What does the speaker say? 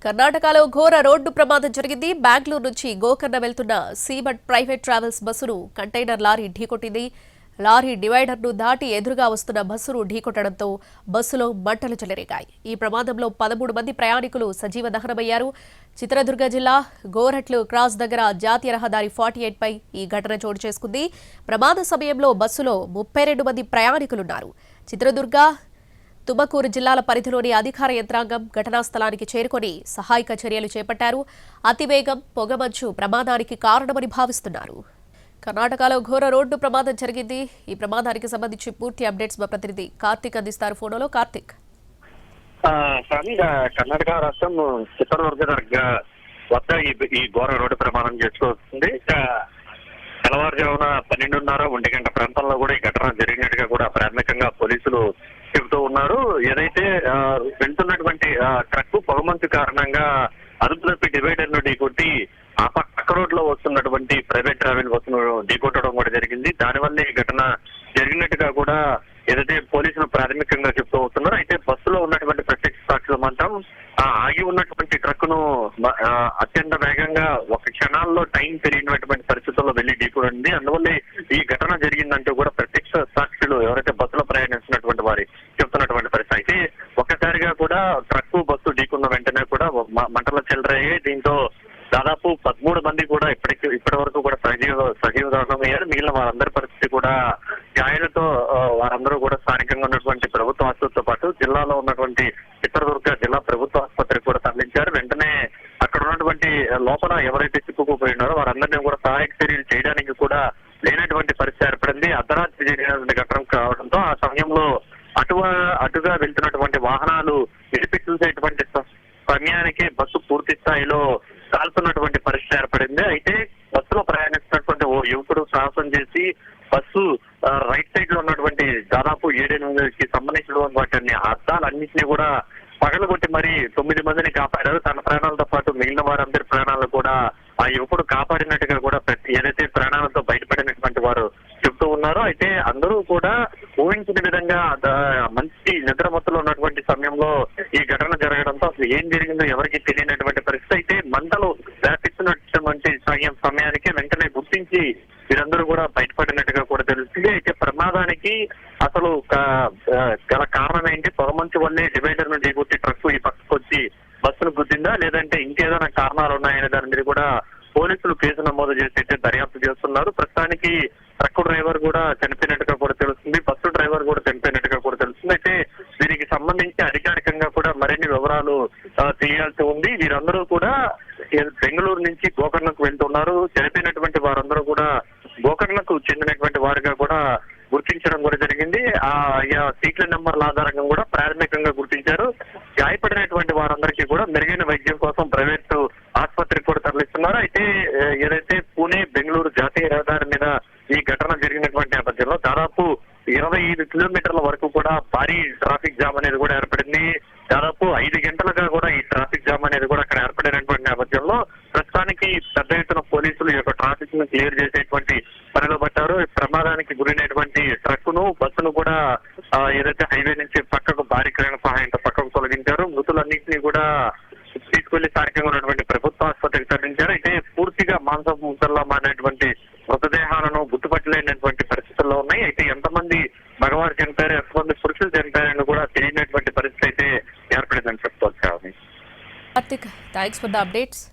కర్ణాటకలో ఘోర రోడ్డు ప్రమాదం జరిగింది. బెంగళూరు నుంచి గోకర్ణ వెళ్తున్న సీబట్ ప్రైవేట్ ట్రావెల్స్ బస్సును కంటైనర్ లారీ ఢీకొట్టింది. లారీ డివైడర్ను దాటి ఎదురుగా వస్తున్న బస్సును ఢీకొట్టడంతో బస్సులో మంటలు చెలరేగాయి. ఈ ప్రమాదంలో 13 మంది ప్రయాణికులు సజీవ దహనమయ్యారు. చిత్రదుర్గ జిల్లా గోరట్లు క్రాస్ దగ్గర జాతీయ రహదారి 48 పై ఈ ఘటన చోటు చేసుకుంది. ప్రమాద సమయంలో బస్సులో 32 మంది ప్రయాణికులున్నారు. చిత్రదుర్గ తుమకూరు జిల్లాల పరిధిలోని అధికార యంత్రాంగం ఘటనా స్థలానికి చేరుకొని సహాయక చర్యలు చేపట్టారు. అతివేగం, పొగమంచు ప్రమాదానికి కారణమని భావిస్తున్నారు. కర్ణాటకలో ఘోర రోడ్డు ప్రమాదం జరిగింది. ఈ ప్రమాదానికి సంబంధించి పూర్తి అప్డేట్స్ మా ప్రతినిధి కార్తిక్ అందిస్తారు. ఫోన్లో కార్తిక్. కర్ణాటక రాష్ట్రం చిత్రదుర్గ వద్ద ఈ ఘోర రోడ్డు ప్రమాదం చేసుకొస్తుంది. తెల్లవారుజామున 12:30 గంట ప్రాంతంలో కూడా ఈ ఘటన జరిగినట్టుగా కూడా ప్రాథమికంగా పోలీసులు చెబుతూ ఉన్నారు. ఏదైతే వెళ్తున్నటువంటి ట్రక్ పొగమంచు కారణంగా అదుపు తప్పి డివైడర్ ను ఢీకొట్టి ఆ పక్క రోడ్ లో వస్తున్నటువంటి ప్రైవేట్ ట్రావెల్ బస్సును ఢీకొట్టడం కూడా జరిగింది. దానివల్లే ఈ ఘటన జరిగినట్టుగా కూడా ఏదైతే పోలీసులు ప్రాథమికంగా చెప్తూ వస్తున్నారు. అయితే బస్సులో ఉన్నటువంటి ప్రత్యక్ష సాక్షులు మాత్రం ఆగి ఉన్నటువంటి ట్రక్ ను అత్యంత వేగంగా ఒక క్షణాల్లో టైం పెరిగినటువంటి పరిస్థితుల్లో వెళ్లి ఢీకొంది. అందువల్లే ఈ ఘటన జరిగిందంటూ కూడా ప్రత్యక్ష సాక్షులు ఎవరైతే బస్సులో ప్రయాణిస్తున్నటువంటి వారి చెప్తున్నటువంటి పరిస్థితి. అయితే ఒక్కసారిగా కూడా ట్రక్ బస్సు ఢీకున్న వెంటనే కూడా మంటల చెలరేగాయి. దీంతో దాదాపు 13 మంది కూడా ఇప్పటి వరకు కూడా సజీవ దహనమయ్యారు. మిగిలిన వారందరి పరిస్థితి కూడా గాయాలతో వారందరూ కూడా స్థానికంగా ఉన్నటువంటి ప్రభుత్వ ఆసుపత్రితో పాటు జిల్లాలో ఉన్నటువంటి చిత్రదుర్గ జిల్లా ప్రభుత్వ ఆసుపత్రికి కూడా తరలించారు. వెంటనే అక్కడ ఉన్నటువంటి లోపల ఎవరైతే చిక్కుకుపోయి ఉన్నారో వారందరినీ కూడా సహాయక చర్యలు చేయడానికి కూడా లేనటువంటి పరిస్థితి ఏర్పడింది. అర్ధరాత్రి జరిగినటువంటి ఘటన కావడంతో ఆ సమయంలో అటుగా వెళ్తున్నటువంటి వాహనాలు నిలిపి చూసేటువంటి సమయానికి బస్సు పూర్తి స్థాయిలో కాల్తున్నటువంటి పరిస్థితి ఏర్పడింది. అయితే బస్సులో ప్రయాణిస్తున్నటువంటి ఓ యువకుడు సాహసం చేసి బస్సు రైట్ సైడ్ లో ఉన్నటువంటి దాదాపు 7-8కి సంబంధించినటువంటి వాటిని అద్దాలన్నింటినీ కూడా పగలగొట్టి మరి 9 మందిని కాపాడారు. తన ప్రాణాలతో పాటు మిగిలిన వారందరి ప్రాణాలు కూడా ఆ యువకుడు కాపాడినట్టుగా కూడా ఏదైతే ప్రాణాలతో బయటపడినటువంటి వారు చెప్తూ ఉన్నారు. అయితే అందరూ కూడా ఊహించిన విధంగా మంచి నిద్రమత్తులో ఉన్నటువంటి సమయంలో ఈ ఘటన జరగడంతో అసలు ఏం జరిగిందో ఎవరికి తెలియనటువంటి పరిస్థితి. అయితే మంటలు వ్యాపిస్తున్నటువంటి సమయానికి వెంటనే గుర్తించి వీరందరూ కూడా బయటపడినట్టుగా కూడా తెలుస్తుంది. అయితే ప్రమాదానికి అసలు గల కారణం ఏంటి? పొగమంచు వల్లే డివైడర్ ను ఢీకొట్టి ట్రక్ ఈ పక్కకు వచ్చి బస్సును గుద్దిందా, లేదంటే ఇంకేదైనా కారణాలు ఉన్నాయనే దాని మీద కూడా పోలీసులు కేసు నమోదు చేసి అయితే దర్యాప్తు చేస్తున్నారు. ప్రస్తుతానికి ట్రక్ డ్రైవర్ కూడా చనిపోయినట్టుగా కూడా తెలుస్తుంది. బస్సు డ్రైవర్ కూడా చనిపోయినట్టుగా కూడా తెలుస్తుంది. అయితే దీనికి సంబంధించి అధికారికంగా కూడా మరిన్ని వివరాలు తెలియాల్సి ఉంది. వీరందరూ కూడా బెంగళూరు నుంచి గోకర్ణకు వెళ్తున్నారు. చనిపోయినటువంటి వారందరూ కూడా గోకర్ణకు చెందినటువంటి వారిగా కూడా గుర్తించడం కూడా జరిగింది. సీట్ల నెంబర్ల ఆధారంగా కూడా ప్రాథమికంగా గుర్తించారు. గాయపడినటువంటి వారందరికీ కూడా మెరుగైన వైద్యం కోసం ప్రైవేటు ఆసుపత్రికి కూడా తరలిస్తున్నారు. అయితే ఏదైతే పూణే బెంగళూరు జాతీయ రహదారి మీద ఈ ఘటన జరిగినటువంటి నేపథ్యంలో దాదాపు 25 కిలోమీటర్ల వరకు కూడా భారీ ట్రాఫిక్ జామ్ అనేది కూడా ఏర్పడింది. దాదాపు 5 గంటలుగా కూడా ఈ ట్రాఫిక్ జామ్ అనేది కూడా అక్కడ ఏర్పడినటువంటి నేపథ్యంలో ప్రస్తుతానికి పెద్ద ఎత్తున పోలీసులు ఈ యొక్క ట్రాఫిక్ ను క్లియర్ చేసేటువంటి పనిలో పట్టారు. ప్రమాదానికి గురైనటువంటి ట్రక్ ను బస్సును కూడా ఏదైతే హైవే నుంచి పక్కకు భారీ క్రేన్ సహాయంతో పక్కకు తొలగించారు. మృతులన్నింటినీ కూడా తీసుకెళ్లి స్థానికంగా ఉన్నటువంటి ప్రభుత్వ ఆసుపత్రికి తరలించారు. అయితే పూర్తిగా మాంసం ముద్దల్లా మారినటువంటి మృతదేహాలను గుర్తుపట్టలేనటువంటి పరిస్థితుల్లో ఉన్నాయి. అయితే ఎంతమంది మగవారు చనిపోయారు, ఎంతమంది పురుషులు చనిపోయారని కూడా తెలియనటువంటి పరిస్థితి అయితే ఏర్పడిందని చెప్పుకోవచ్చు. Karthik, thanks for the updates.